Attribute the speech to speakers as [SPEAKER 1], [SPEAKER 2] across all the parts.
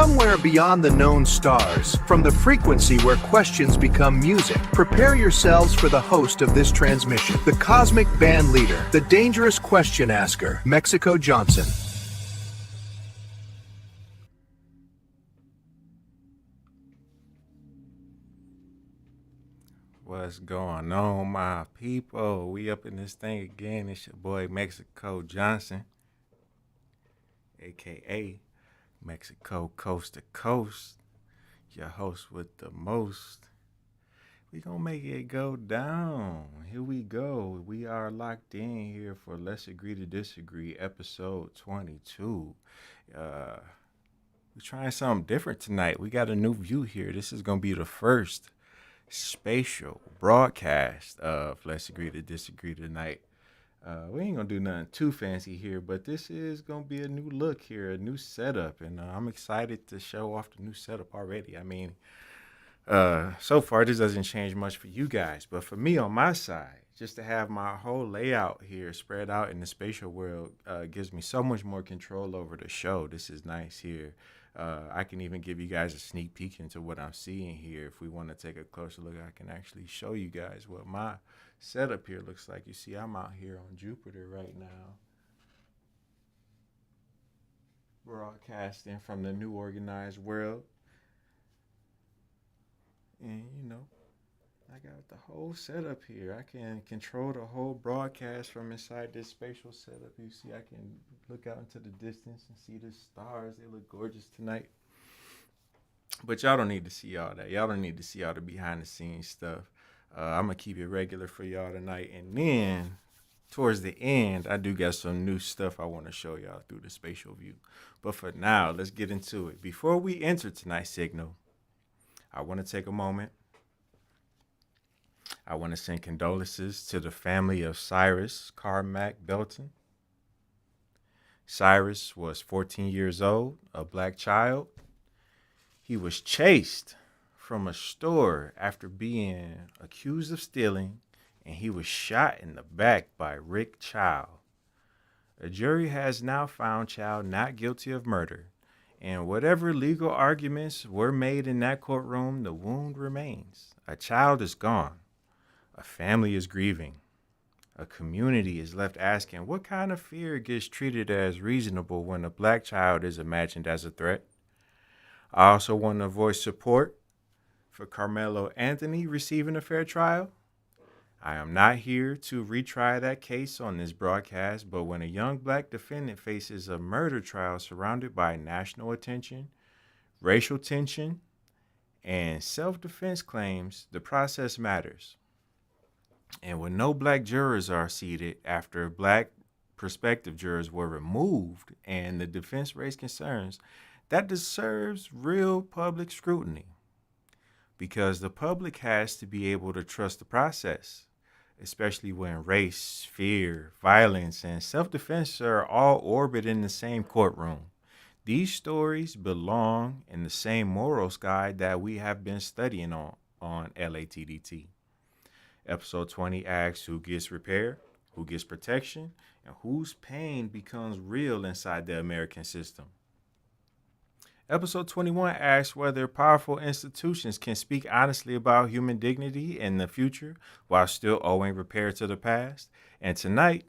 [SPEAKER 1] somewhere beyond the known stars, from the frequency where questions become music, prepare yourselves for the host of this transmission, the cosmic band leader, the dangerous question asker, Mexico Johnson.
[SPEAKER 2] What's going on, my people? We up in this thing again. It's your boy Mexico Johnson, aka Mexico Coast to Coast, your host with the most. We gonna make it go down. Here we go. We are locked in here for Let's Agree to Disagree, episode 22. We're trying something different tonight. We got a new view here. This is gonna be the first spatial broadcast of Let's Agree to Disagree tonight. We ain't gonna do nothing too fancy here, but this is gonna be a new look here, a new setup, and I'm excited to show off the new setup already. I mean, so far this doesn't change much for you guys, but for me on my side, just to have my whole layout here spread out in the spatial world gives me so much more control over the show. This is nice here. I can even give you guys a sneak peek into what I'm seeing here. If we want to take a closer look, I can actually show you guys what my setup here looks like. You see, I'm out here on Jupiter right now, broadcasting from the New Organized World. And, you know, I got the whole setup here. I can control the whole broadcast from inside this spatial setup. You see, I can look out into the distance and see the stars. They look gorgeous tonight. But y'all don't need to see all that. Y'all don't need to see all the behind the scenes stuff. I'm going to keep it regular for y'all tonight. And then towards the end, I do got some new stuff I want to show y'all through the spatial view. But for now, let's get into it. Before we enter tonight's signal, I want to take a moment. I want to send condolences to the family of Cyrus Carmack Belton. Cyrus was 14 years old, a black child. He was chased from a store after being accused of stealing, and he was shot in the back by Rick Child. A jury has now found Child not guilty of murder, and whatever legal arguments were made in that courtroom, the wound remains. A child is gone. A family is grieving. A community is left asking, what kind of fear gets treated as reasonable when a black child is imagined as a threat? I also want to voice support for Carmelo Anthony receiving a fair trial. I am not here to retry that case on this broadcast, but when a young black defendant faces a murder trial surrounded by national attention, racial tension, and self-defense claims, the process matters. And when no black jurors are seated after black prospective jurors were removed and the defense raised concerns, that deserves real public scrutiny. Because the public has to be able to trust the process, especially when race, fear, violence, and self-defense are all orbit in the same courtroom. These stories belong in the same moral sky that we have been studying on LATDT. Episode 20 asks who gets repair, who gets protection, and whose pain becomes real inside the American system. Episode 21 asks whether powerful institutions can speak honestly about human dignity in the future while still owing repair to the past. And tonight,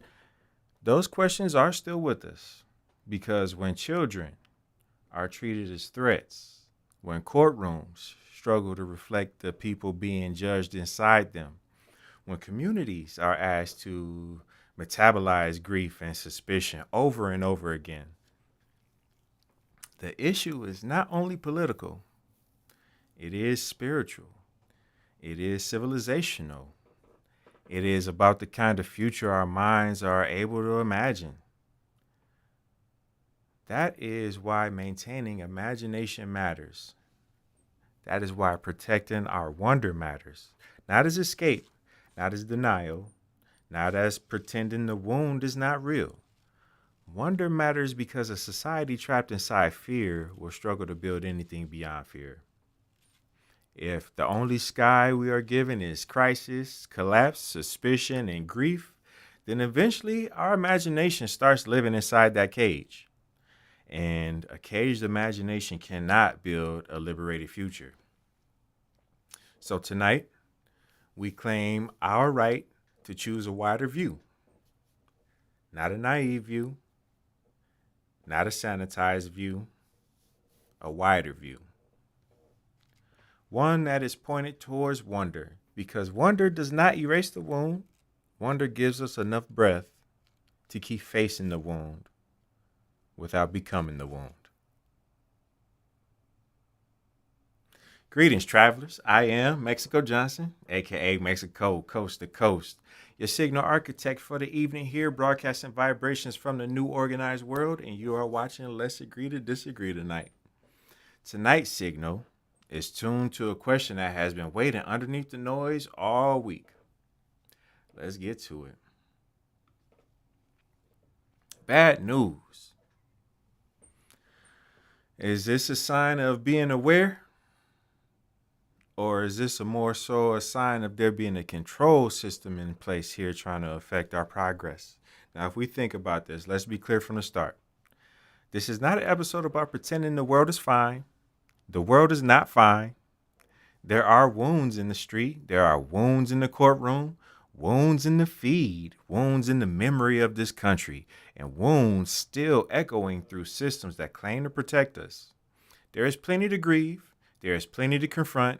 [SPEAKER 2] those questions are still with us, because when children are treated as threats, when courtrooms struggle to reflect the people being judged inside them, when communities are asked to metabolize grief and suspicion over and over again, the issue is not only political, it is spiritual, it is civilizational, it is about the kind of future our minds are able to imagine. That is why maintaining imagination matters. That is why protecting our wonder matters, not as escape, not as denial, not as pretending the wound is not real. Wonder matters because a society trapped inside fear will struggle to build anything beyond fear. If the only sky we are given is crisis, collapse, suspicion, and grief, then eventually our imagination starts living inside that cage. And a caged imagination cannot build a liberated future. So tonight, we claim our right to choose a wider view, not a naive view, not a sanitized view, a wider view. One that is pointed towards wonder, because wonder does not erase the wound. Wonder gives us enough breath to keep facing the wound without becoming the wound. Greetings, travelers. I am Mexico Johnson, aka Mexico Coast to Coast, your signal architect for the evening here, broadcasting vibrations from the new organized world, and you are watching Let's Agree to Disagree tonight. Tonight's signal is tuned to a question that has been waiting underneath the noise all week. Let's get to it. Bad news. Is this a sign of being aware? Or is this more so a sign of there being a control system in place here trying to affect our progress? Now, if we think about this, let's be clear from the start. This is not an episode about pretending the world is fine. The world is not fine. There are wounds in the street. There are wounds in the courtroom, wounds in the feed, wounds in the memory of this country, and wounds still echoing through systems that claim to protect us. There is plenty to grieve. There is plenty to confront.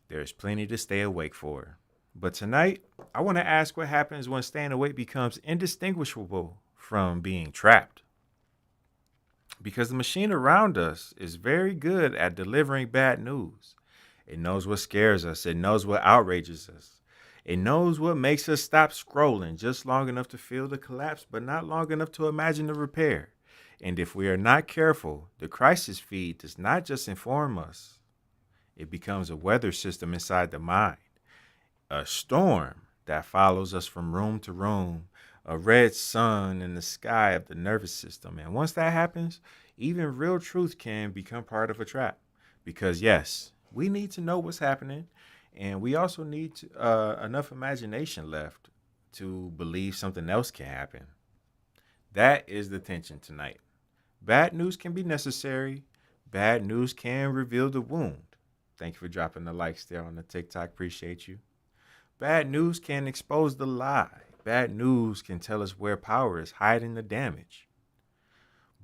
[SPEAKER 2] There is plenty to stay awake for. But tonight, I want to ask what happens when staying awake becomes indistinguishable from being trapped. Because the machine around us is very good at delivering bad news. It knows what scares us. It knows what outrages us. It knows what makes us stop scrolling just long enough to feel the collapse, but not long enough to imagine the repair. And if we are not careful, the crisis feed does not just inform us. It becomes a weather system inside the mind, a storm that follows us from room to room, a red sun in the sky of the nervous system. And once that happens, even real truth can become part of a trap. Because yes, we need to know what's happening, and we also need enough imagination left to believe something else can happen. That is the tension tonight. Bad news can be necessary. Bad news can reveal the wound. Thank you for dropping the likes there on the TikTok. Appreciate you. Bad news can expose the lie. Bad news can tell us where power is hiding the damage.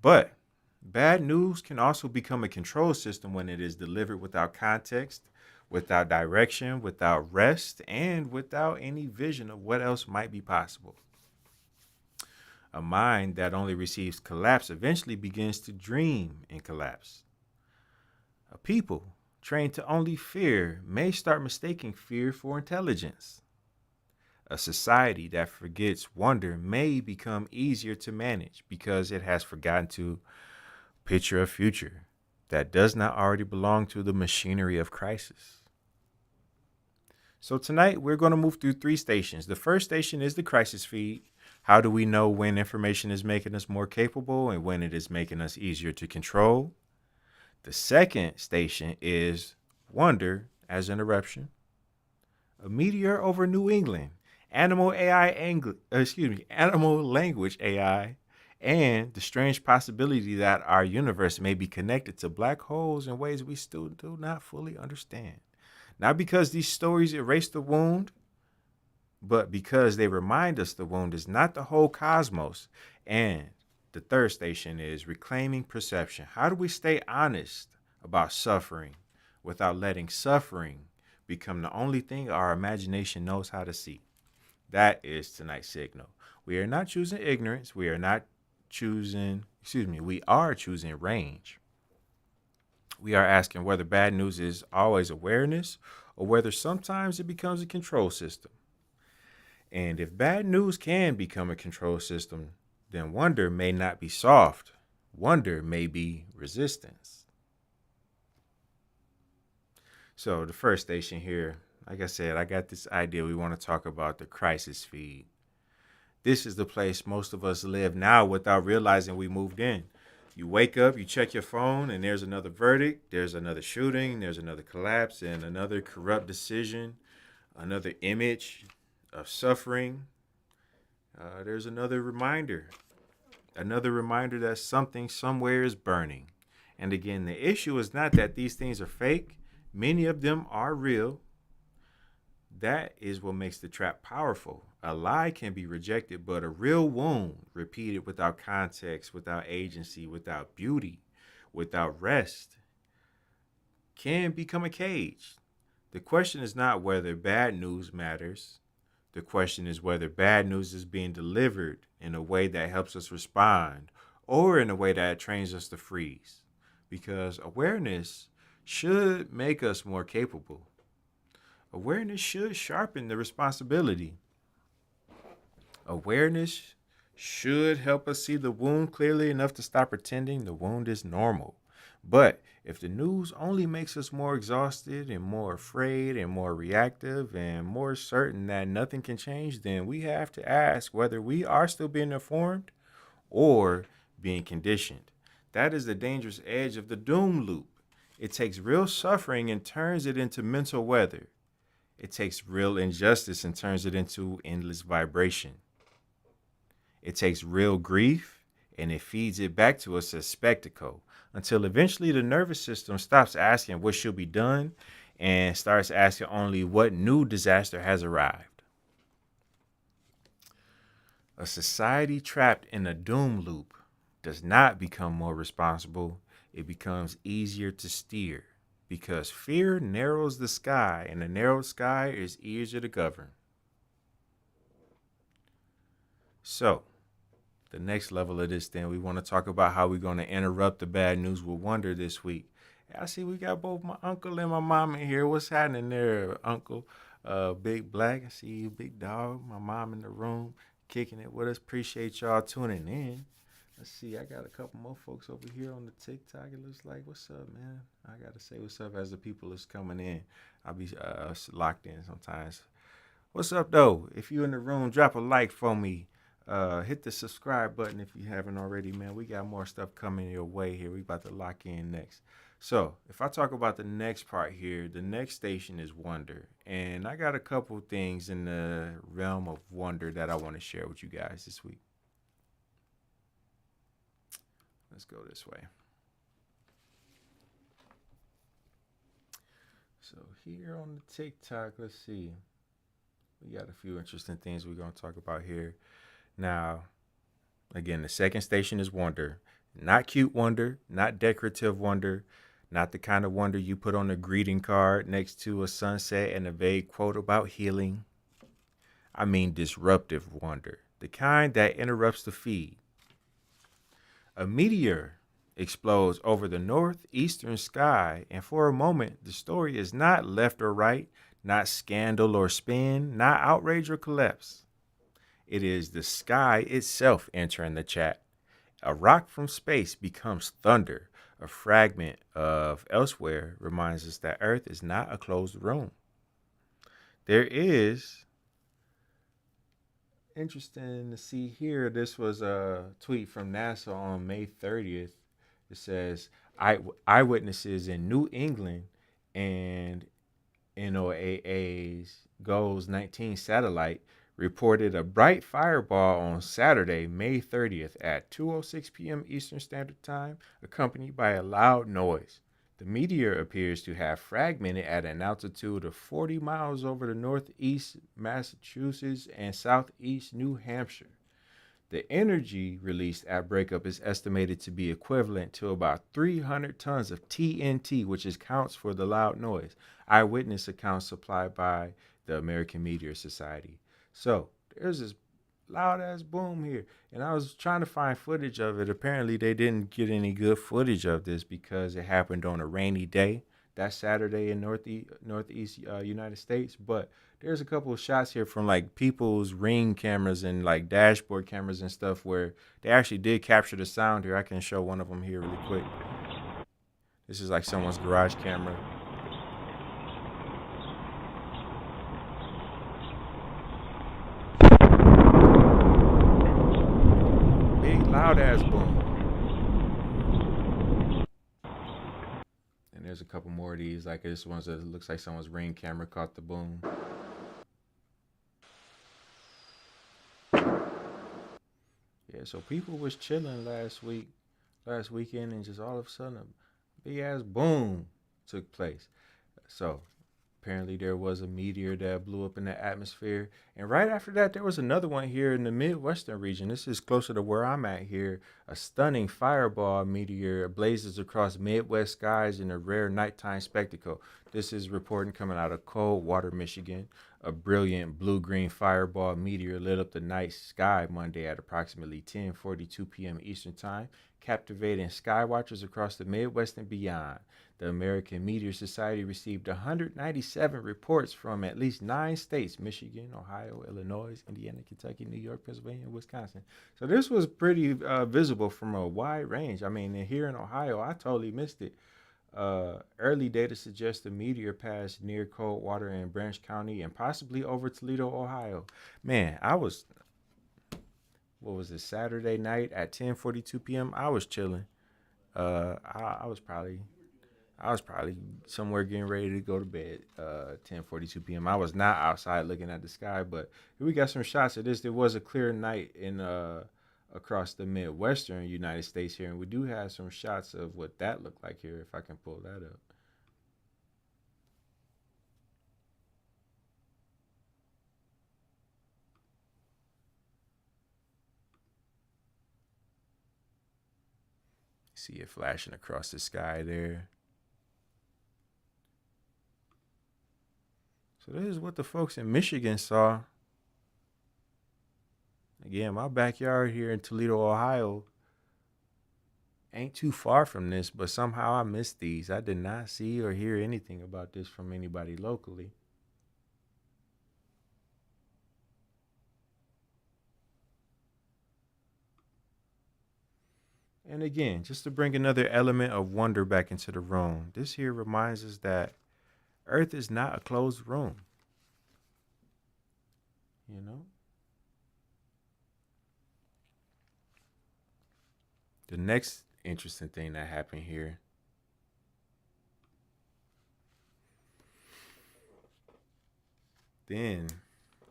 [SPEAKER 2] But bad news can also become a control system when it is delivered without context, without direction, without rest, and without any vision of what else might be possible. A mind that only receives collapse eventually begins to dream in collapse. A people trained to only fear may start mistaking fear for intelligence. A society that forgets wonder may become easier to manage because it has forgotten to picture a future that does not already belong to the machinery of crisis. So tonight we're going to move through 3 stations. The first station is the crisis feed. How do we know when information is making us more capable and when it is making us easier to control? The second station is wonder as an eruption. A meteor over New England, animal language AI, and the strange possibility that our universe may be connected to black holes in ways we still do not fully understand. Not because these stories erase the wound, but because they remind us the wound is not the whole cosmos. And the third station is reclaiming perception. How do we stay honest about suffering without letting suffering become the only thing our imagination knows how to see? That is tonight's signal. We are not choosing ignorance. We are choosing range. We are asking whether bad news is always awareness or whether sometimes it becomes a control system. And if bad news can become a control system, then wonder may not be soft. Wonder may be resistance. So the first station here, like I said, I got this idea. We want to talk about the crisis feed. This is the place most of us live now without realizing we moved in. You wake up, you check your phone, and there's another verdict, there's another shooting, there's another collapse, and another corrupt decision, another image of suffering. There's another reminder Another reminder that something somewhere is burning. And again, the issue is not that these things are fake, many of them are real. That is what makes the trap powerful. A lie can be rejected, but a real wound, repeated without context, without agency, without beauty, without rest, can become a cage. The question is not whether bad news matters. The question is whether bad news is being delivered in a way that helps us respond or in a way that trains us to freeze. Because awareness should make us more capable. Awareness should sharpen the responsibility. Awareness should help us see the wound clearly enough to stop pretending the wound is normal. But if the news only makes us more exhausted and more afraid and more reactive and more certain that nothing can change, then we have to ask whether we are still being informed or being conditioned. That is the dangerous edge of the doom loop. It takes real suffering and turns it into mental weather. It takes real injustice and turns it into endless vibration. It takes real grief and it feeds it back to us as spectacle until eventually the nervous system stops asking what should be done and starts asking only what new disaster has arrived. A society trapped in a doom loop does not become more responsible. It becomes easier to steer because fear narrows the sky, and a narrow sky is easier to govern. So, the next level of this thing, we want to talk about how we're going to interrupt the bad news with wonder this week. I see we got both my uncle and my mom in here. What's happening there, Uncle? Big Black, I see you, Big Dog. My mom in the room, kicking it with us. Appreciate y'all tuning in. Let's see, I got a couple more folks over here on the TikTok. It looks like, what's up, man? I got to say what's up as the people is coming in. I'll be locked in sometimes. What's up, though? If you in the room, drop a like for me. Hit the subscribe button if you haven't already, man. We got more stuff coming your way here. We about to lock in next. So if I talk about the next part here, the next station is wonder. And I got a couple things in the realm of wonder that I want to share with you guys this week. Let's go this way. So here on the TikTok, let's see. We got a few interesting things we're going to talk about here. Now, again, the second station is wonder. Not cute wonder, not decorative wonder, not the kind of wonder you put on a greeting card next to a sunset and a vague quote about healing. I mean disruptive wonder, the kind that interrupts the feed. A meteor explodes over the northeastern sky, and for a moment, the story is not left or right, not scandal or spin, not outrage or collapse. It is the sky itself entering the chat. A rock from space becomes thunder. A fragment of elsewhere reminds us that Earth is not a closed room. There is, interesting to see here, this was a tweet from NASA on May 30th. It says, eyewitnesses in New England and NOAA's GOES 19 satellite reported a bright fireball on Saturday, May 30th at 2:06 p.m. Eastern Standard Time, accompanied by a loud noise. The meteor appears to have fragmented at an altitude of 40 miles over the northeast Massachusetts and southeast New Hampshire. The energy released at breakup is estimated to be equivalent to about 300 tons of TNT, which accounts for the loud noise. Eyewitness accounts supplied by the American Meteor Society. So there's this loud ass boom here, and I was trying to find footage of it. Apparently they didn't get any good footage of this because it happened on a rainy day that Saturday in northeast United States. But there's a couple of shots here from like people's Ring cameras and like dashboard cameras and stuff where they actually did capture the sound here. I can show one of them here really quick. This is like someone's garage camera. Loud ass boom. And there's a couple more of these. Like this one's that looks like someone's Ring camera caught the boom. Yeah, Yeah, so people was chilling last weekend, and just all of a sudden a big ass boom took place. So apparently there was a meteor that blew up in the atmosphere. And right after that, there was another one here in the Midwestern region. This is closer to where I'm at here. A stunning fireball meteor blazes across Midwest skies in a rare nighttime spectacle. This is reporting coming out of Coldwater, Michigan. A brilliant blue-green fireball meteor lit up the night sky Monday at approximately 10:42 p.m. Eastern Time, captivating skywatchers across the Midwest and beyond. The American Meteor Society received 197 reports from at least 9 states: Michigan, Ohio, Illinois, Indiana, Kentucky, New York, Pennsylvania, and Wisconsin. So this was pretty visible from a wide range. I mean, here in Ohio, I totally missed it. Early data suggests the meteor passed near Coldwater and Branch County and possibly over Toledo, Ohio. Man, what was it, Saturday night at 10:42 p.m.? I was chilling. I was probably somewhere getting ready to go to bed. 10:42 p.m. I was not outside looking at the sky, but we got some shots of this. There was a clear night in across the Midwestern United States here, and we do have some shots of what that looked like here. If I can pull that up. See it flashing across the sky there. So this is what the folks in Michigan saw. Again, my backyard here in Toledo, Ohio, ain't too far from this, but somehow I missed these. I did not see or hear anything about this from anybody locally. And again, just to bring another element of wonder back into the room, this here reminds us that Earth is not a closed room. You know? The next interesting thing that happened here. Then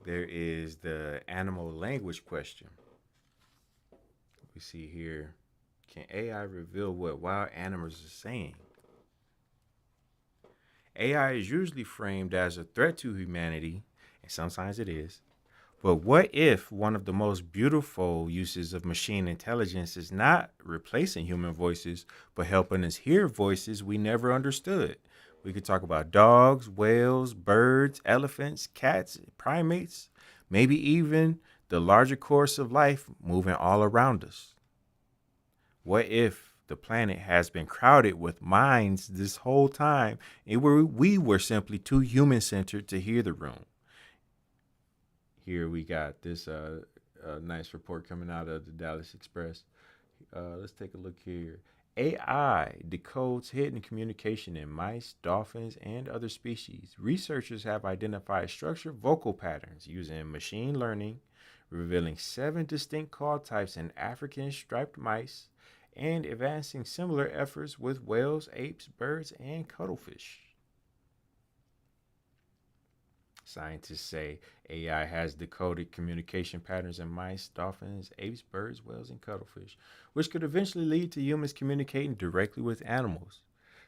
[SPEAKER 2] there is the animal language question. We see here, can AI reveal what wild animals are saying? AI is usually framed as a threat to humanity, and sometimes it is. But what if one of the most beautiful uses of machine intelligence is not replacing human voices, but helping us hear voices we never understood? We could talk about dogs, whales, birds, elephants, cats, primates, maybe even the larger course of life moving all around us. What if the planet has been crowded with minds this whole time and we were simply too human-centered to hear the room? Here we got this nice report coming out of the Dallas Express. Let's take a look here. AI decodes hidden communication in mice, dolphins, and other species. Researchers have identified structured vocal patterns using machine learning, revealing 7 distinct call types in African striped mice, and advancing similar efforts with whales, apes, birds, and cuttlefish. Scientists say AI has decoded communication patterns in mice, dolphins, apes, birds, whales, and cuttlefish, which could eventually lead to humans communicating directly with animals.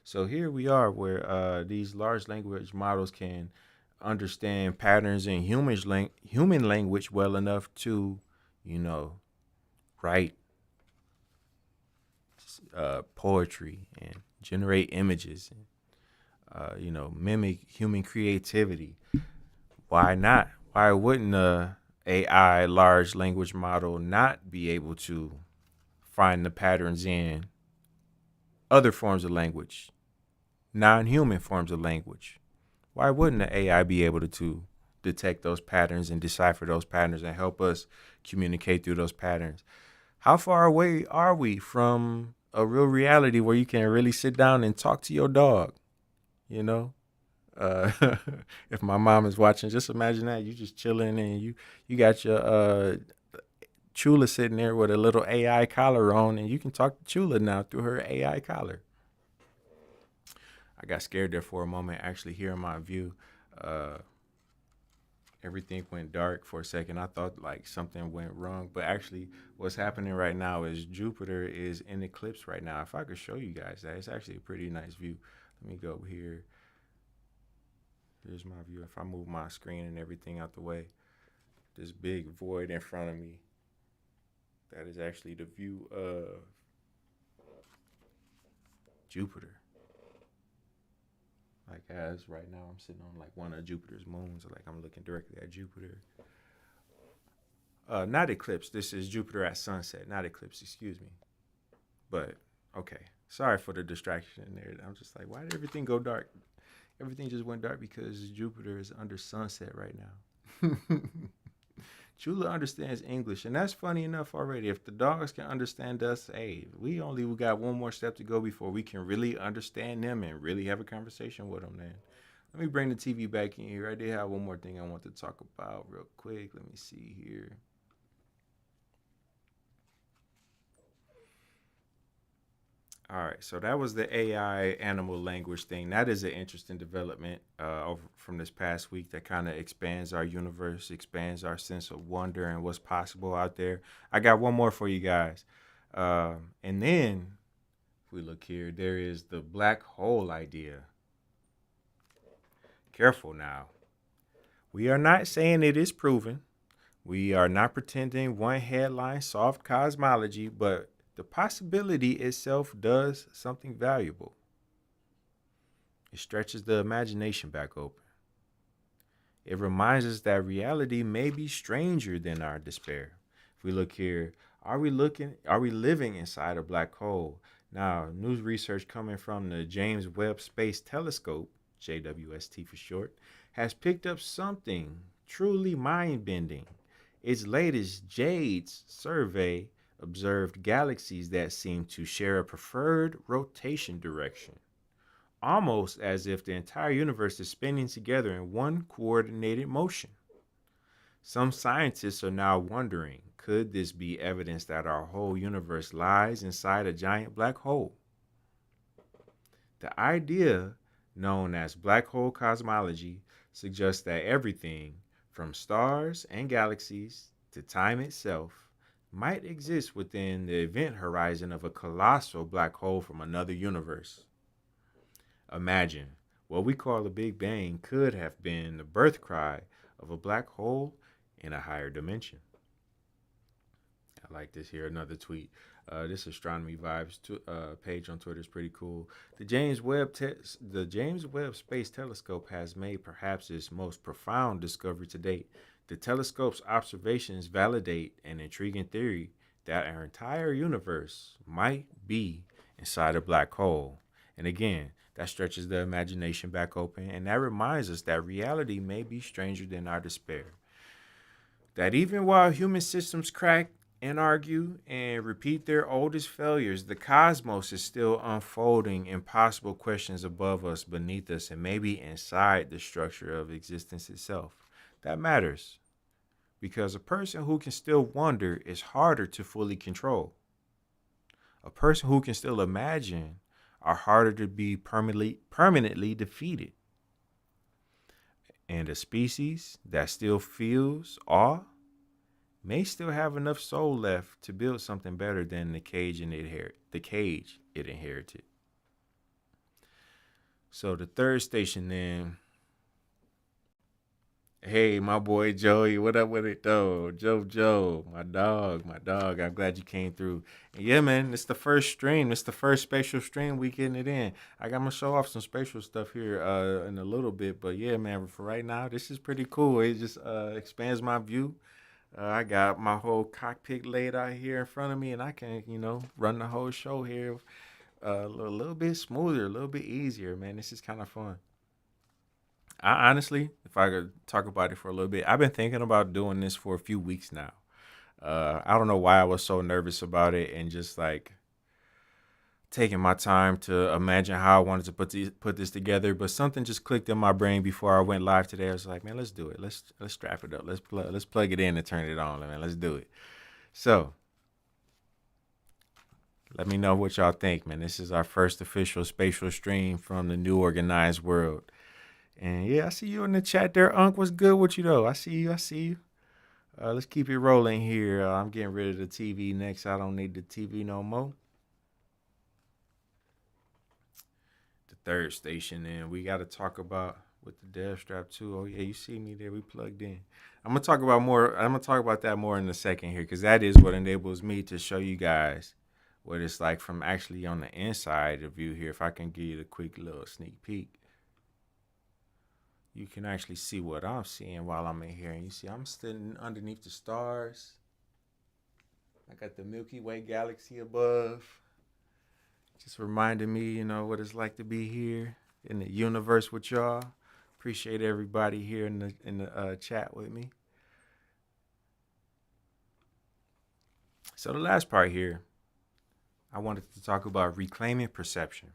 [SPEAKER 2] So here we are where these large language models can understand patterns in human language well enough to, write poetry and generate images and, mimic human creativity. Why not? Why wouldn't a AI large language model not be able to find the patterns in other forms of language, non-human forms of language? Why wouldn't the AI be able to detect those patterns and decipher those patterns and help us communicate through those patterns? How far away are we from a real reality where you can really sit down and talk to your dog? Uh, if my mom is watching, just imagine that you just chilling and you got your Chula sitting there with a little AI collar on, and you can talk to Chula now through her AI collar. I got scared there for a moment, actually hearing my view. everything went dark for a second. I thought like something went wrong, but actually what's happening right now is Jupiter is in eclipse right now. If I could show you guys that, it's actually a pretty nice view. Let me go here. Here's my view. If I move my screen and everything out the way, this big void in front of me, that is actually the view of Jupiter. Like as right now, I'm sitting on like one of Jupiter's moons. Like I'm looking directly at Jupiter. Not eclipse. This is Jupiter at sunset. Not eclipse. Excuse me. But okay. Sorry for the distraction there. I'm just like, why did everything go dark? Everything just went dark because Jupiter is under sunset right now. Chula understands English, and that's funny enough already. If the dogs can understand us, hey, we got one more step to go before we can really understand them and really have a conversation with them. Then, let me bring the TV back in here. I did have one more thing I want to talk about real quick. Let me see here. All right, so that was the AI animal language thing. That is an interesting development over from this past week that kind of expands our universe, expands our sense of wonder and what's possible out there. I got one more for you guys. And then, if we look here, there is the black hole idea. Careful now. We are not saying it is proven. We are not pretending one headline solved cosmology, but the possibility itself does something valuable. It stretches the imagination back open. It reminds us that reality may be stranger than our despair. If we look here, are we living inside a black hole? Now, new research coming from the James Webb Space Telescope, JWST for short, has picked up something truly mind-bending. Its latest JADES survey observed galaxies that seem to share a preferred rotation direction, almost as if the entire universe is spinning together in one coordinated motion. Some scientists are now wondering, could this be evidence that our whole universe lies inside a giant black hole? The idea, known as black hole cosmology, suggests that everything, from stars and galaxies to time itself, might exist within the event horizon of a colossal black hole from another universe. Imagine, what we call the Big Bang could have been the birth cry of a black hole in a higher dimension. I like this here, another tweet. This Astronomy Vibes page on Twitter is pretty cool. The James Webb Space Telescope has made perhaps its most profound discovery to date. The telescope's observations validate an intriguing theory that our entire universe might be inside a black hole. And again, that stretches the imagination back open, and that reminds us that reality may be stranger than our despair. That even while human systems crack and argue and repeat their oldest failures, the cosmos is still unfolding impossible questions above us, beneath us, and maybe inside the structure of existence itself. That matters, because a person who can still wonder is harder to fully control. A person who can still imagine are harder to be permanently defeated. And a species that still feels awe may still have enough soul left to build something better than the cage it inherited. So the third station then. Hey, my boy Joey, what up with it though? Joe, my dog. I'm glad you came through. And yeah, man, it's the first stream. It's the first spatial stream. We getting it in. I got to show off some spatial stuff here in a little bit, but yeah, man, for right now, this is pretty cool. It just expands my view. I got my whole cockpit laid out here in front of me, and I can, run the whole show here a little bit smoother, a little bit easier, man. This is kind of fun. I honestly, if I could talk about it for a little bit, I've been thinking about doing this for a few weeks now. I don't know why I was so nervous about it and just like taking my time to imagine how I wanted to put this together, but something just clicked in my brain before I went live today. I was like, man, let's do it. Let's strap it up. Let's plug it in and turn it on, man. Let's do it. So let me know what y'all think, man. This is our first official spatial stream from the New Organized World. And yeah, I see you in the chat there, Unc. What's good with you though? I see you. I see you. Let's keep it rolling here. I'm getting rid of the TV next. I don't need the TV no more. The third station, and we got to talk about with the dev strap too. Oh yeah, you see me there. We plugged in. I'm gonna talk about that more in a second here, because that is what enables me to show you guys what it's like from actually on the inside of view here. If I can give you the quick little sneak peek, you can actually see what I'm seeing while I'm in here. And you see I'm sitting underneath the stars. I got the Milky Way galaxy above. Just reminding me, you know, what it's like to be here in the universe with y'all. Appreciate everybody here in the chat with me. So the last part here, I wanted to talk about reclaiming perception.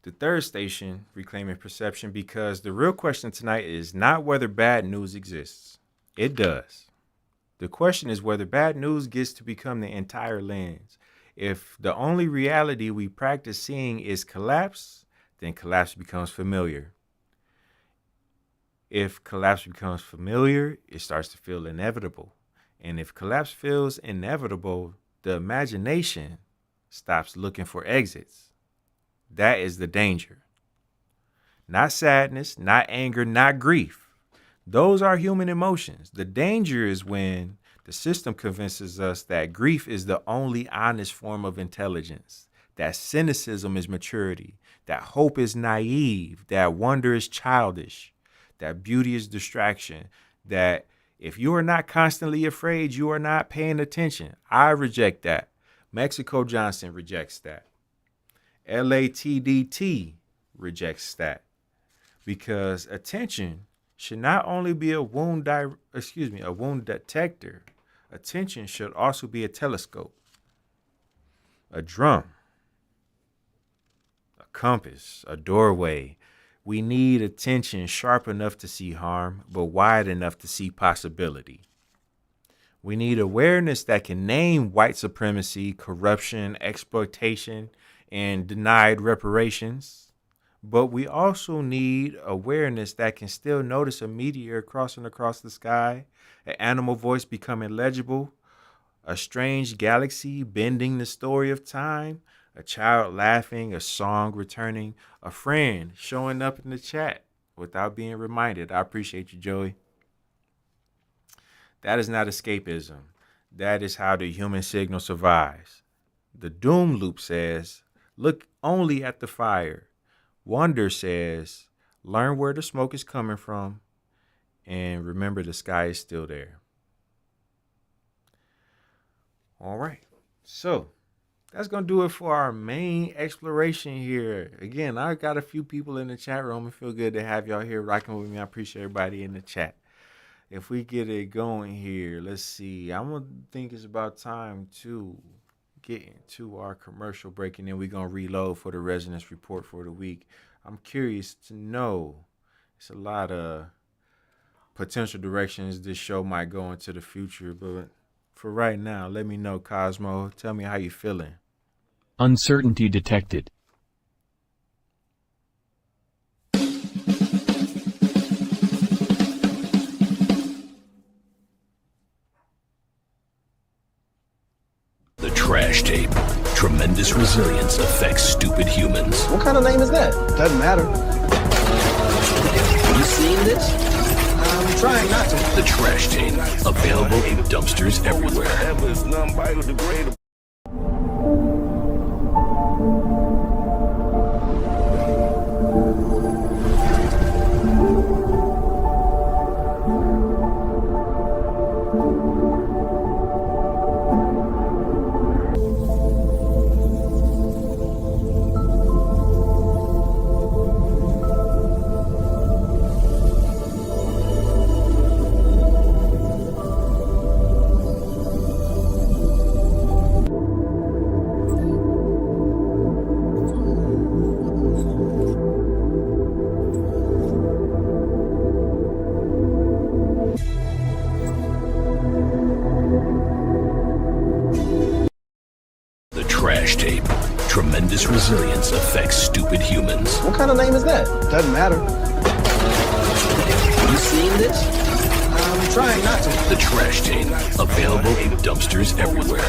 [SPEAKER 2] The third station, reclaiming perception, because the real question tonight is not whether bad news exists. It does. The question is whether bad news gets to become the entire lens. If the only reality we practice seeing is collapse, then collapse becomes familiar. If collapse becomes familiar, it starts to feel inevitable. And if collapse feels inevitable, the imagination stops looking for exits. That is the danger. Not sadness, not anger, not grief. Those are human emotions. The danger is when the system convinces us that grief is the only honest form of intelligence, that cynicism is maturity, that hope is naive, that wonder is childish, that beauty is distraction, that if you are not constantly afraid, you are not paying attention. I reject that. Mexico Johnson rejects that. LATDT rejects that, because attention should not only be a wound detector. Attention should also be a telescope, a drum, a compass, a doorway. We need attention sharp enough to see harm, but wide enough to see possibility. We need awareness that can name white supremacy, corruption, exploitation, and denied reparations. But we also need awareness that can still notice a meteor crossing across the sky, an animal voice becoming legible, a strange galaxy bending the story of time, a child laughing, a song returning, a friend showing up in the chat without being reminded. I appreciate you, Joey. That is not escapism. That is how the human signal survives. The doom loop says, look only at the fire. Wonder says, learn where the smoke is coming from, and remember the sky is still there. All right. So that's going to do it for our main exploration here. Again, I got a few people in the chat room. It feels good to have y'all here rocking with me. I appreciate everybody in the chat. If we get it going here, let's see. I'm going to think it's about time to get into our commercial break, and then we're going to reload for the resonance report for the week. I'm curious to know, it's a lot of potential directions this show might go into the future, but for right now, let me know, Cosmo. Tell me how you feeling.
[SPEAKER 3] Uncertainty detected.
[SPEAKER 4] The trash tape. Tremendous resilience affects stupid humans.
[SPEAKER 5] What kind of name is that? Doesn't matter.
[SPEAKER 4] You seen this?
[SPEAKER 5] I'm trying not to.
[SPEAKER 4] The trash tape. Available in dumpsters everywhere. tremendous resilience affects stupid humans.
[SPEAKER 5] What kind of name is that? Doesn't matter. You seen this? I'm trying not to.
[SPEAKER 4] The Trash Tank, available in dumpsters everywhere.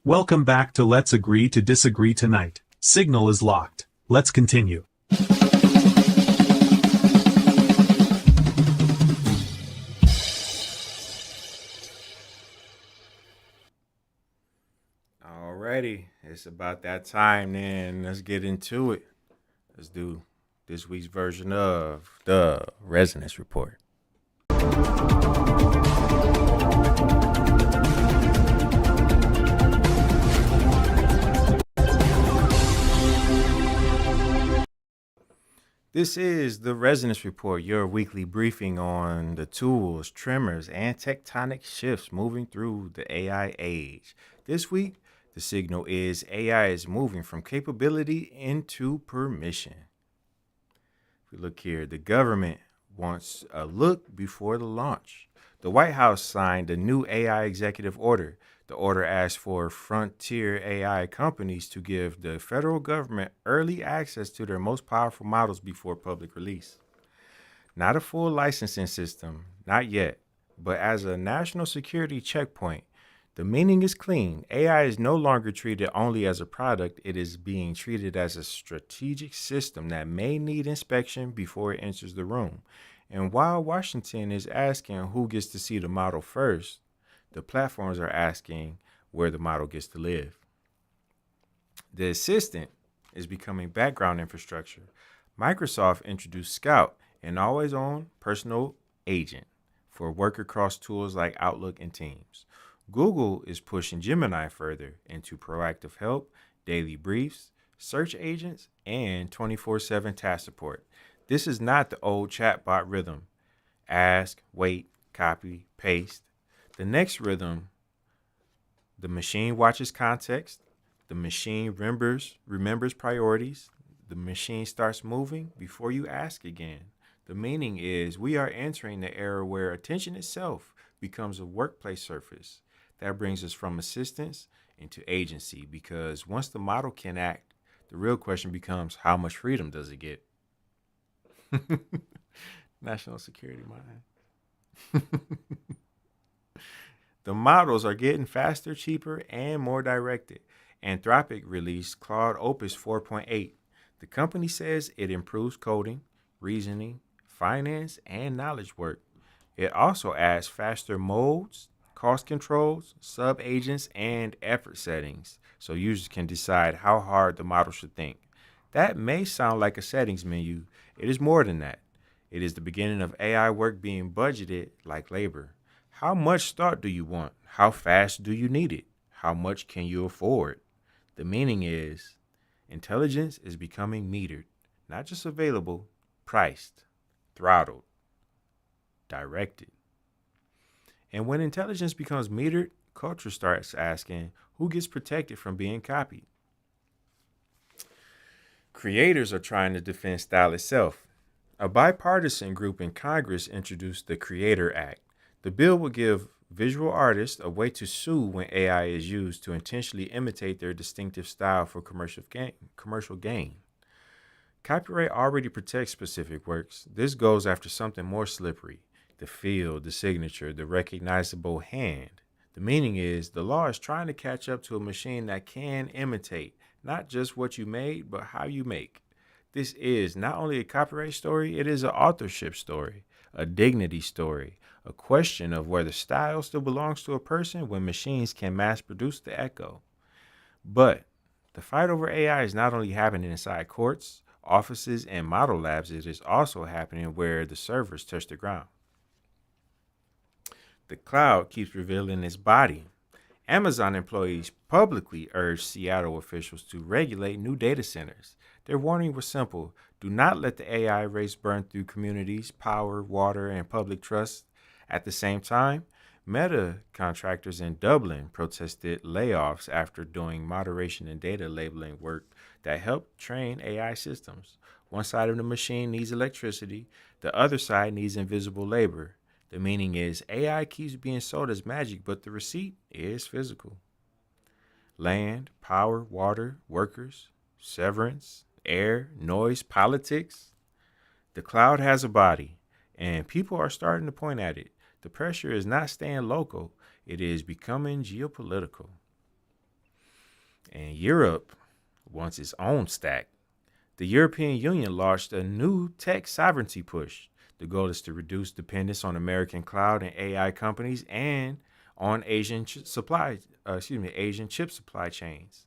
[SPEAKER 6] Welcome back to Let's Agree to Disagree Tonight. Signal is locked. Let's continue.
[SPEAKER 2] Alrighty, it's about that time then. Let's get into it. Let's do this week's version of the Resonance Report. This is the Resonance Report, your weekly briefing on the tools, tremors, and tectonic shifts moving through the AI age. This week, the signal is AI is moving from capability into permission. If we look here, the government wants a look before the launch. The White House signed a new AI executive order. The order asks for frontier AI companies to give the federal government early access to their most powerful models before public release. Not a full licensing system, not yet, but as a national security checkpoint. The meaning is clean. AI is no longer treated only as a product. It is being treated as a strategic system that may need inspection before it enters the room. And while Washington is asking who gets to see the model first, the platforms are asking where the model gets to live. The assistant is becoming background infrastructure. Microsoft introduced Scout, an always-on personal agent for work across tools like Outlook and Teams. Google is pushing Gemini further into proactive help, daily briefs, search agents, and 24/7 task support. This is not the old chatbot rhythm. Ask, wait, copy, paste. The next rhythm, the machine watches context, the machine remembers priorities, the machine starts moving before you ask again. The meaning is we are entering the era where attention itself becomes a workplace surface. That brings us from assistance into agency, because once the model can act, the real question becomes how much freedom does it get? National security mind. The models are getting faster, cheaper, and more directed. Anthropic released Claude Opus 4.8. The company says it improves coding, reasoning, finance, and knowledge work. It also adds faster modes, cost controls, sub-agents, and effort settings, so users can decide how hard the model should think. That may sound like a settings menu. It is more than that. It is the beginning of AI work being budgeted like labor. How much thought do you want? How fast do you need it? How much can you afford? The meaning is intelligence is becoming metered, not just available, priced, throttled, directed. And when intelligence becomes metered, culture starts asking who gets protected from being copied. Creators are trying to defend style itself. A bipartisan group in Congress introduced the Creator Act. The bill will give visual artists a way to sue when AI is used to intentionally imitate their distinctive style for commercial gain. Copyright already protects specific works. This goes after something more slippery: the feel, the signature, the recognizable hand. The meaning is the law is trying to catch up to a machine that can imitate not just what you made, but how you make. This is not only a copyright story, it is an authorship story, a dignity story, a question of whether style still belongs to a person when machines can mass produce the echo. But the fight over AI is not only happening inside courts, offices, and model labs, it is also happening where the servers touch the ground. The cloud keeps revealing its body. Amazon employees publicly urged Seattle officials to regulate new data centers. Their warning was simple: do not let the AI race burn through communities, power, water, and public trust. At the same time, Meta contractors in Dublin protested layoffs after doing moderation and data labeling work that helped train AI systems. One side of the machine needs electricity, the other side needs invisible labor. The meaning is AI keeps being sold as magic, but the receipt is physical. land, power, water, workers, severance, air, noise, politics. The cloud has a body, and people are starting to point at it. The pressure is not staying local, it is becoming geopolitical. And Europe wants its own stack. The European Union launched a new tech sovereignty push. The goal is to reduce dependence on American cloud and AI companies and on Asian chip supply chains.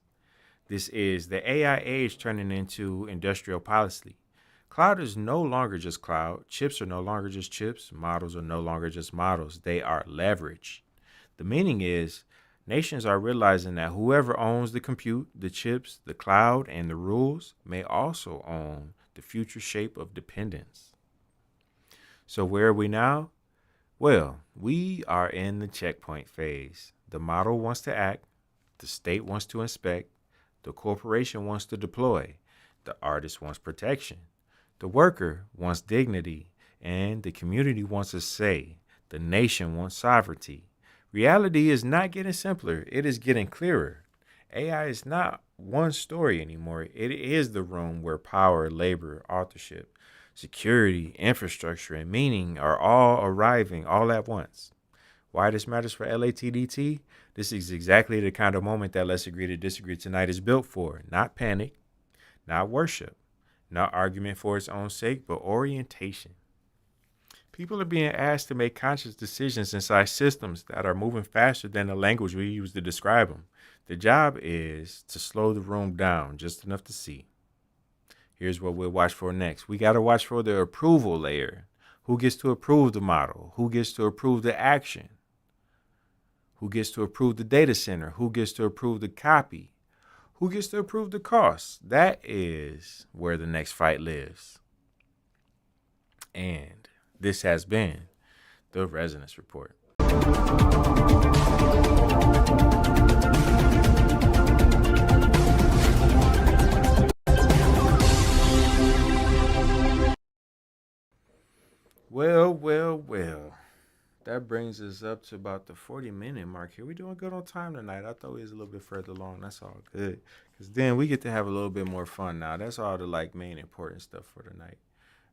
[SPEAKER 2] This is the AI age turning into industrial policy. Cloud is no longer just cloud. Chips are no longer just chips. Models are no longer just models. They are leverage. The meaning is nations are realizing that whoever owns the compute, the chips, the cloud, and the rules may also own the future shape of dependence. So where are we now? Well, we are in the checkpoint phase. The model wants to act. The state wants to inspect. The corporation wants to deploy. The artist wants protection. The worker wants dignity. And the community wants a say. The nation wants sovereignty. Reality is not getting simpler. It is getting clearer. AI is not one story anymore. It is the room where power, labor, authorship, security, infrastructure, and meaning are all arriving all at once. Why this matters for LATDT? This is exactly the kind of moment that Let's Agree to Disagree Tonight is built for. Not panic, not worship, not argument for its own sake, but orientation. People are being asked to make conscious decisions inside systems that are moving faster than the language we use to describe them. The job is to slow the room down just enough to see. Here's what we'll watch for next. We got to watch for the approval layer. Who gets to approve the model? Who gets to approve the action? Who gets to approve the data center? Who gets to approve the copy? Who gets to approve the costs? That is where the next fight lives. And this has been the Resonance Report. Well. That brings us up to about the 40-minute mark here. We're doing good on time tonight. I thought we was a little bit further along. That's all good. Because then we get to have a little bit more fun now. That's all the main important stuff for tonight.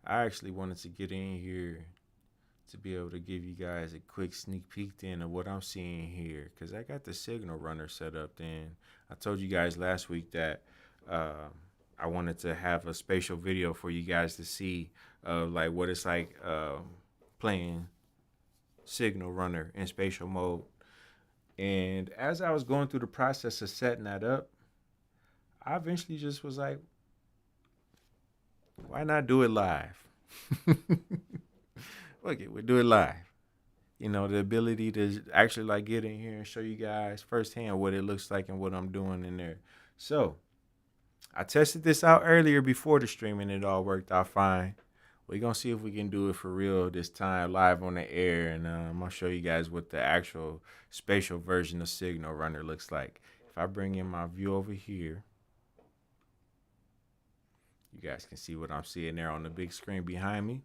[SPEAKER 2] I actually wanted to get in here to be able to give you guys a quick sneak peek then of what I'm seeing here. Because I got the signal runner set up then. I told you guys last week that I wanted to have a spatial video for you guys to see what it's like playing signal runner in spatial mode. And as I was going through the process of setting that up, I eventually just was like, why not do it live? Look, we'll do it live. You know, the ability to actually get in here and show you guys firsthand what it looks like and what I'm doing in there. So I tested this out earlier before the stream and it all worked out fine. We're going to see if we can do it for real this time, live on the air, and I'm going to show you guys what the actual spatial version of Signal Runner looks like. If I bring in my view over here, you guys can see what I'm seeing there on the big screen behind me.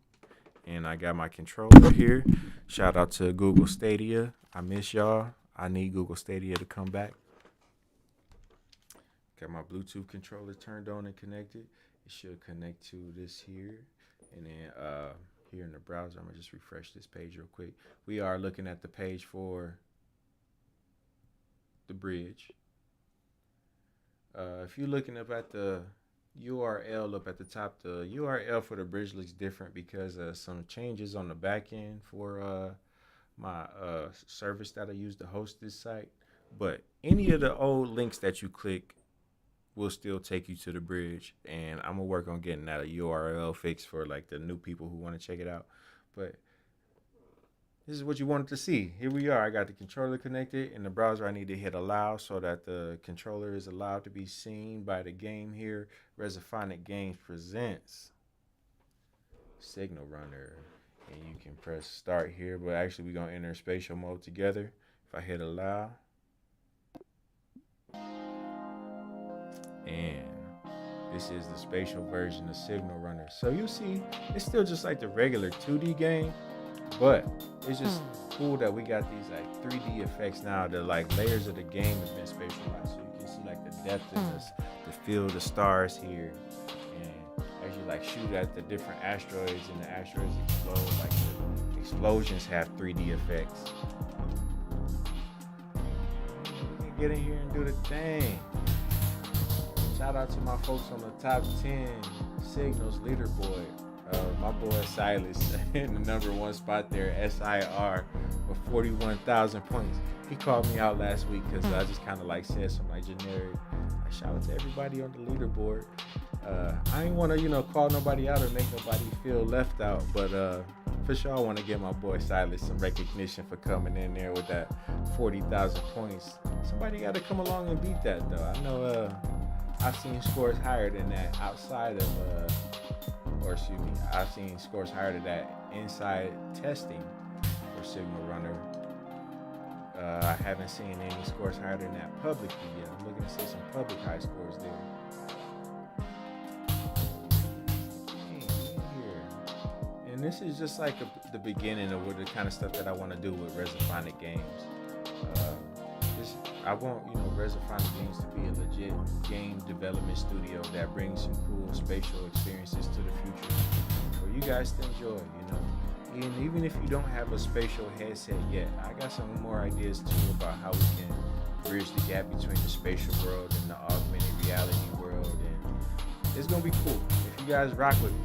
[SPEAKER 2] And I got my controller here. Shout out to Google Stadia. I miss y'all. I need Google Stadia to come back. Got my Bluetooth controller turned on and connected. It should connect to this here. And then here in the browser, I'm going to just refresh this page real quick. We are looking at the page for the bridge. If you're looking up at the URL up at the top, the URL for the bridge looks different because some changes on the back end for my service that I use to host this site. But any of the old links that you click will still take you to the bridge, and I'm gonna work on getting that a URL fixed for the new people who want to check it out. But this is what you wanted to see. Here we are. I got the controller connected. In the browser, I need to hit allow so that the controller is allowed to be seen by the game here. Resophonic Games presents Signal Runner, and you can press start here, but actually we're gonna enter spatial mode together. If I hit allow, and this is the spatial version of Signal Runner. So you see, it's still just like the regular 2D game, but it's just cool that we got these 3D effects now. The layers of the game have been spatialized. So you can see like the depth in this, the field of stars here. And as you like shoot at the different asteroids and the asteroids explode, like the explosions have 3D effects. We can get in here and do the thing. Shout out to my folks on the top 10 Signals leaderboard. My boy Silas in the number one spot there, SIR, with 41,000 points. He called me out last week because I just kind of like said some like generic. Like, shout out to everybody on the leaderboard. I ain't want to, call nobody out or make nobody feel left out, but for sure I want to give my boy Silas some recognition for coming in there with that 40,000 points. Somebody got to come along and beat that though. I know I've seen scores higher than that outside of, I've seen scores higher than that inside testing for Signal Runner. I haven't seen any scores higher than that publicly yet. I'm looking to see some public high scores there. And this is just like the beginning of the kind of stuff that I want to do with Resophonic Games. I want, Resophonic Games to be a legit game development studio that brings some cool spatial experiences to the future for you guys to enjoy, And even if you don't have a spatial headset yet, I got some more ideas too about how we can bridge the gap between the spatial world and the augmented reality world, and it's gonna be cool if you guys rock with me.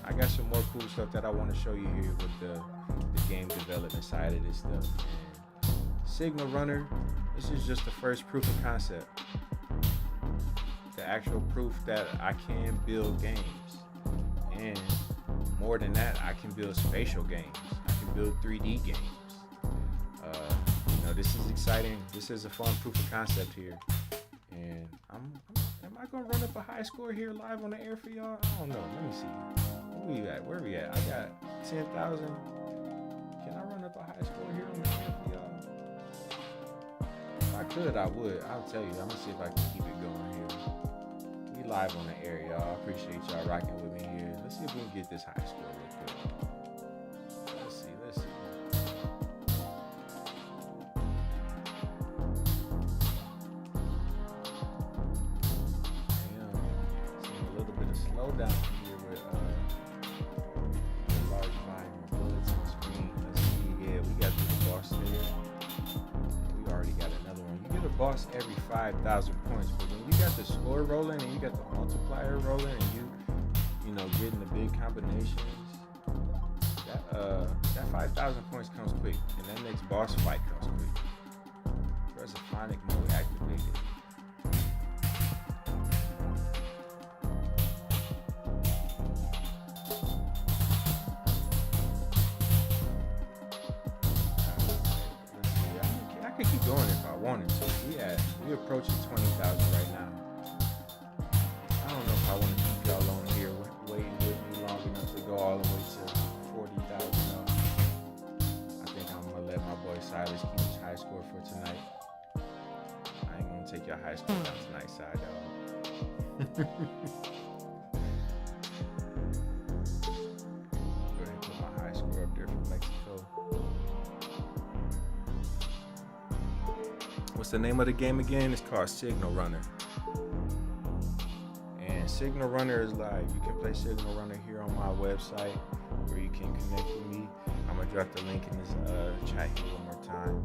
[SPEAKER 2] I got some more cool stuff that I want to show you here with the game development side of this stuff. And Signal Runner, this is just the first proof of concept. The actual proof that I can build games. And more than that, I can build spatial games. I can build 3D games. This is exciting. This is a fun proof of concept here. And am I gonna run up a high score here live on the air for y'all? I don't know. Let me see. Where we at? I got 10,000. Can I run up a high score here on the air for y'all? If I could, I would. I'll tell you. I'm gonna see if I can keep it going here. We live on the air, y'all. I appreciate y'all rocking with me here. Let's see if we can get this high score real quick. Let's see. Damn. Seeing a little bit of slowdown here with large volume of bullets on the screen. Let's see. Yeah, we got the boss there. We already got another one. You get a boss every 5,000 points, but when you got the score rolling and you got the multiplier rolling and you getting the big combinations, that 5,000 points comes quick, and that next boss fight comes quick. Resophonic mode activated. I could keep going if I wanted to. We approaching 20,000 right now. I don't know if I want to keep y'all on here waiting with me long enough to go all the way to 40,000. I think I'm gonna let my boy Silas keep his high score for tonight. I ain't gonna take your high score down tonight, side dog. Go ahead and put my high score up there for Mexico. What's the name of the game again? It's called Signal Runner. And Signal Runner is live. You can play Signal Runner here on my website where you can connect with me. I'm going to drop the link in this chat here one more time.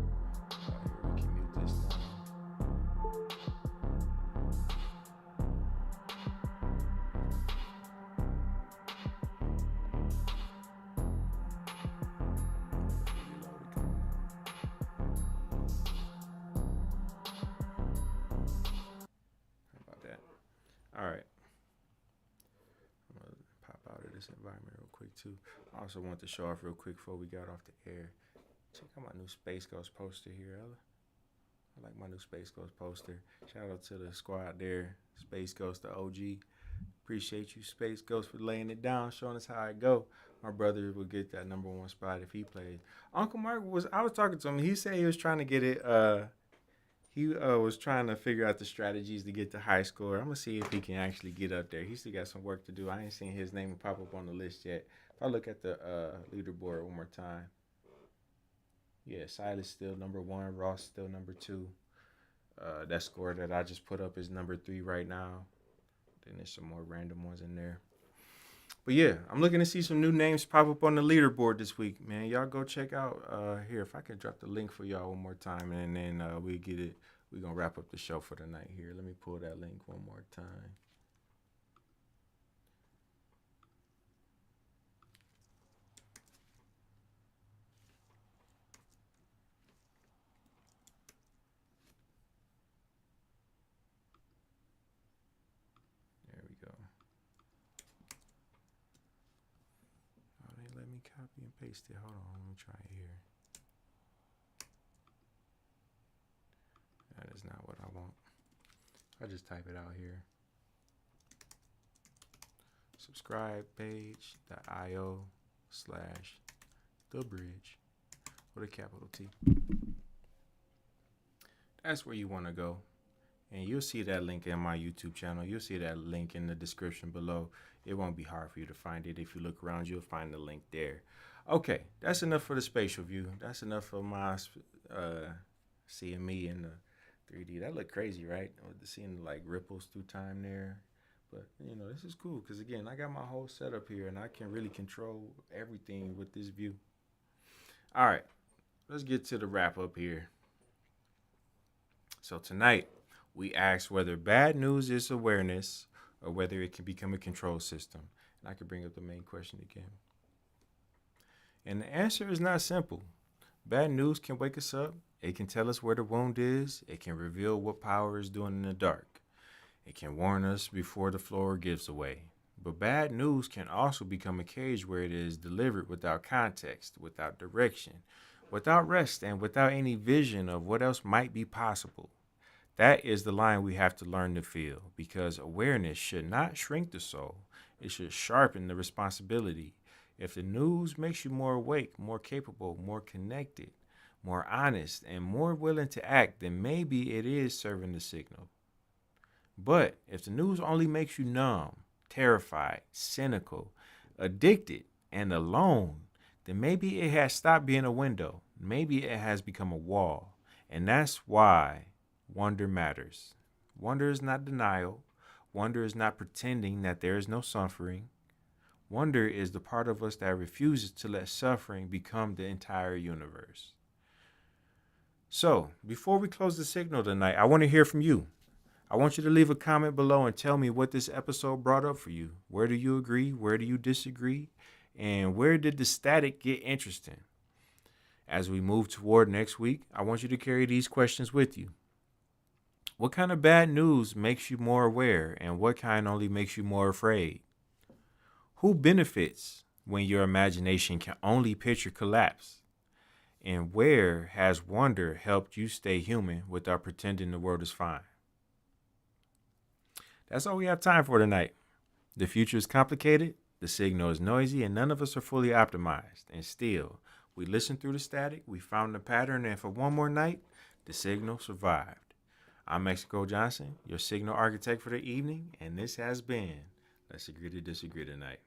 [SPEAKER 2] Here we can mute this down. All right. I'm going to pop out of this environment real quick, too. I also want to show off real quick before we got off the air. Check out my new Space Ghost poster here, Ella. I like my new Space Ghost poster. Shout out to the squad there. Space Ghost, the OG. Appreciate you, Space Ghost, for laying it down, showing us how I go. My brother would get that number one spot if he played. Uncle Mark I was talking to him. He said he was trying to get it, he was trying to figure out the strategies to get the high score. I'm going to see if he can actually get up there. He still got some work to do. I ain't seen his name pop up on the list yet. If I look at the leaderboard one more time. Yeah, Silas still number one. Ross still number two. That score that I just put up is number 3 right now. Then there's some more random ones in there. But yeah, I'm looking to see some new names pop up on the leaderboard this week, man. Y'all go check out here. If I can drop the link for y'all one more time, and then we get it. We're gonna wrap up the show for the night here. Let me pull that link one more time. There we go. Oh, they let me copy and paste it. Hold on, let me try it here. That is not what I want. I just type it out here. Subscribe page.io/thebridge with a capital T. That's where you want to go. And you'll see that link in my YouTube channel. You'll see that link in the description below. It won't be hard for you to find it. If you look around, you'll find the link there. Okay, that's enough for the spatial view. That's enough for my seeing me in the 3D. That looked crazy, right? Seeing like ripples through time there. But, you know, this is cool because, again, I got my whole setup here and I can really control everything with this view. All right, let's get to the wrap up here. So tonight, we asked whether bad news is awareness or whether it can become a control system. And I could bring up the main question again. And the answer is not simple. Bad news can wake us up. It can tell us where the wound is. It can reveal what power is doing in the dark. It can warn us before the floor gives away. But bad news can also become a cage where it is delivered without context, without direction, without rest, and without any vision of what else might be possible. That is the line we have to learn to feel, because awareness should not shrink the soul. It should sharpen the responsibility. If the news makes you more awake, more capable, more connected, more honest, and more willing to act, then maybe it is serving the signal. But if the news only makes you numb, terrified, cynical, addicted, and alone, then maybe it has stopped being a window. Maybe it has become a wall. And that's why wonder matters. Wonder is not denial. Wonder is not pretending that there is no suffering. Wonder is the part of us that refuses to let suffering become the entire universe. So, before we close the signal tonight, I want to hear from you. I want you to leave a comment below and tell me what this episode brought up for you. Where do you agree? Where do you disagree? And where did the static get interesting? As we move toward next week, I want you to carry these questions with you. What kind of bad news makes you more aware, and what kind only makes you more afraid? Who benefits when your imagination can only picture collapse? And where has wonder helped you stay human without pretending the world is fine? That's all we have time for tonight. The future is complicated, the signal is noisy, and none of us are fully optimized. And still, we listened through the static, we found the pattern, and for one more night, the signal survived. I'm Mexico Johnson, your signal architect for the evening, and this has been Let's Agree to Disagree Tonight.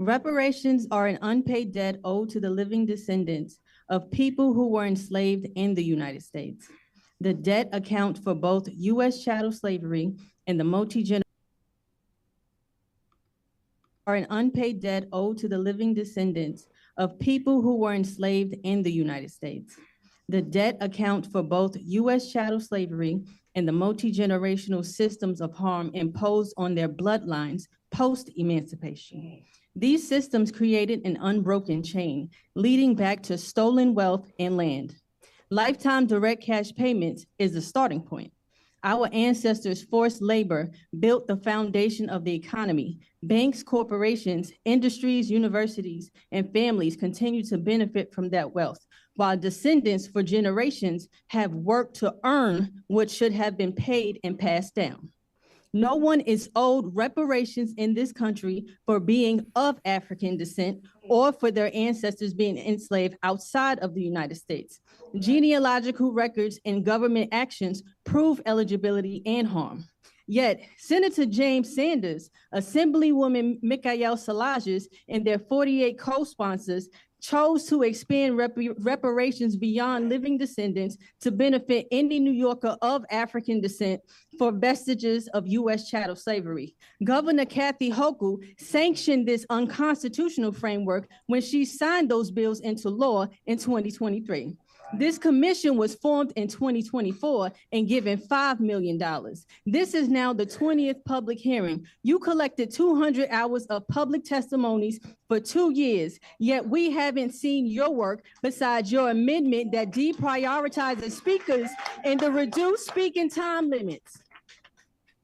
[SPEAKER 7] Reparations are an unpaid debt owed to the living descendants of people who were enslaved in the United States. The debt accounts for both U.S. chattel slavery and the multi-generational are an unpaid debt owed to the living descendants of people who were enslaved in the United States. The debt accounts for both U.S. chattel slavery and the multi-generational systems of harm imposed on their bloodlines post-emancipation. These systems created an unbroken chain, leading back to stolen wealth and land. Lifetime direct cash payments is the starting point. Our ancestors' forced labor built the foundation of the economy. Banks, corporations, industries, universities, and families continue to benefit from that wealth, while descendants for generations have worked to earn what should have been paid and passed down. No one is owed reparations in this country for being of African descent or for their ancestors being enslaved outside of the United States. Genealogical records and government actions prove eligibility and harm. Yet, Senator James Sanders, Assemblywoman Michael Salages, and their 48 co-sponsors chose to expand reparations beyond living descendants to benefit any New Yorker of African descent for vestiges of U.S. chattel slavery. Governor Kathy Hochul sanctioned this unconstitutional framework when she signed those bills into law in 2023. This commission was formed in 2024 and given $5 million. This is now the 20th public hearing. You collected 200 hours of public testimonies for 2 years, yet we haven't seen your work besides your amendment that deprioritizes speakers and the reduced speaking time limits.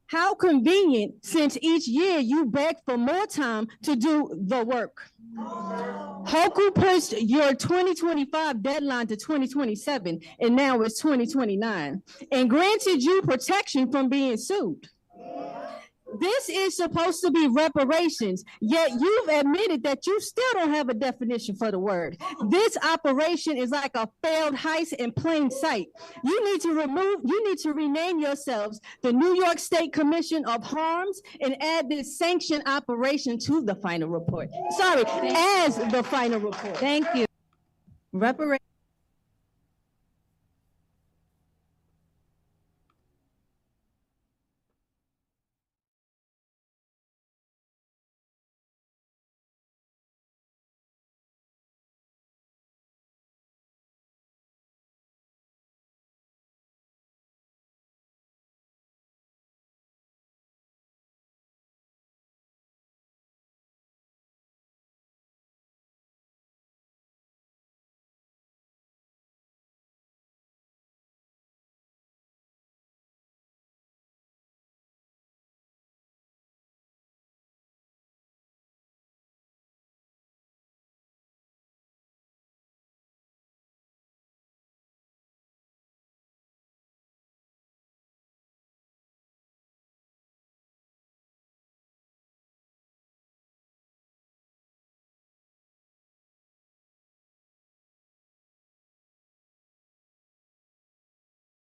[SPEAKER 7] How convenient, since each year you beg for more time to do the work. Hochul pushed your 2025 deadline to 2027, and now it's 2029, and granted you protection from being sued. This is supposed to be reparations, yet you've admitted that you still don't have a definition for the word. This operation is like a failed heist in plain sight. You need to rename yourselves the New York State Commission of Harms and add this sanctioned operation to the final report. Sorry, as the final report. Thank you. Reparations.